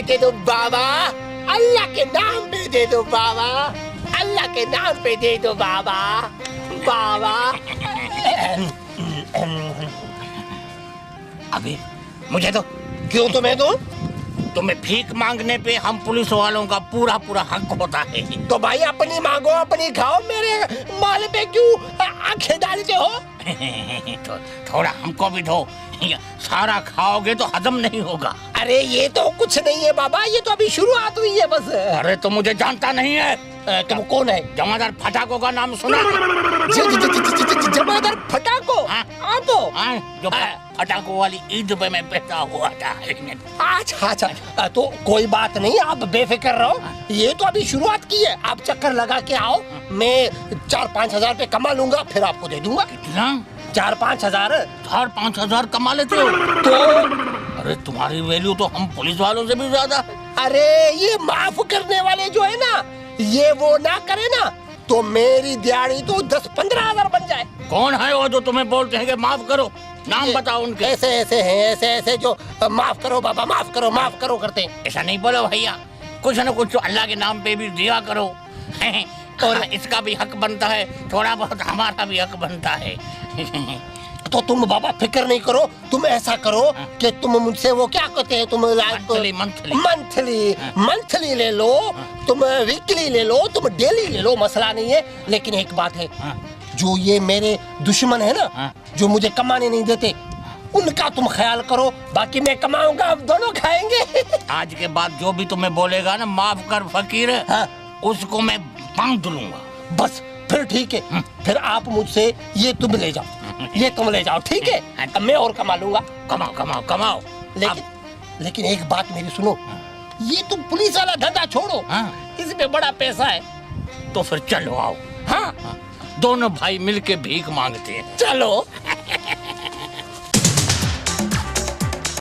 पे दे दो बाबा, अल्लाह के नाम पे दे दो बाबा, अल्लाह के नाम पे दे दो बाबा, बाबा। अभी मुझे तो क्यों तुम्हें दो? तुम्हें भीख मांगने पे हम पुलिस वालों का पूरा पूरा हक होता है। तो भाई अपनी मांगो अपनी खाओ, मेरे माल पे क्यों आंखें डालते हो? तो थोड़ा हमको भी दो, सारा खाओगे तो हजम नहीं होगा। अरे ये तो कुछ नहीं है बाबा, ये तो अभी शुरुआत हुई है बस। अरे तो मुझे जानता नहीं है, तुम कौन है? जमादार फटाको का नाम सुना? जमादार फटाको? आप जो फटाको वाली ईद पे मैं पैदा हुआ था। अच्छा अच्छा, तो कोई बात नहीं, आप बेफिक्र रहो, ये तो अभी शुरुआत की है। आप चक्कर लगा के आओ, मैं 4-5 हजार पे कमा लूंगा, फिर आपको दे दूंगा। कितना? 4-5 हजार। 4-5 हजार कमा लेते हो तो? अरे तुम्हारी वैल्यू तो हम पुलिस वालों से भी ज्यादा है। अरे ये माफ करने वाले जो है ना, ये वो ना करे ना, तो मेरी दिहाड़ी तो 10-15 हजार बन जाए। कौन है वो जो तुम्हें बोलते हैं कि माफ करो? नाम बताओ उनके। ऐसे ऐसे हैं, ऐसे ऐसे जो माफ करो बाबा, माफ करो करते हैं। ऐसा नहीं बोलो भैया, कुछ न कुछ अल्लाह के नाम पे भी दिया करो। और इसका भी हक बनता है, थोड़ा बहुत हमारा भी हक बनता है। तो तुम बाबा फिक्र नहीं करो, तुम ऐसा करो कि तुम मुझसे वो क्या कहते हैं, तुम मंथली ले लो, तुम वीकली ले लो, तुम डेली ले लो, मसला नहीं है। लेकिन एक बात है, जो ये मेरे दुश्मन है ना, जो मुझे कमाने नहीं देते, उनका तुम ख्याल करो, बाकी मैं कमाऊंगा, हम दोनों खाएंगे। आज के बाद जो भी तुम्हें बोलेगा ना, माफ कर फकीर, उसको मैं बांध लूंगा। बस फिर ठीक है, फिर आप मुझसे ये तुम ले जाओ, ये तुम ले जाओ, ठीक है? मैं और कमा लूंगा। कमाओ कमाओ कमाओ। लेकिन एक बात मेरी सुनो, ये तुम पुलिस वाला धंधा छोड़ो, इसमें बड़ा पैसा है। तो फिर चलो आओ, दोनों भाई मिलके भीख मांगते हैं। चलो।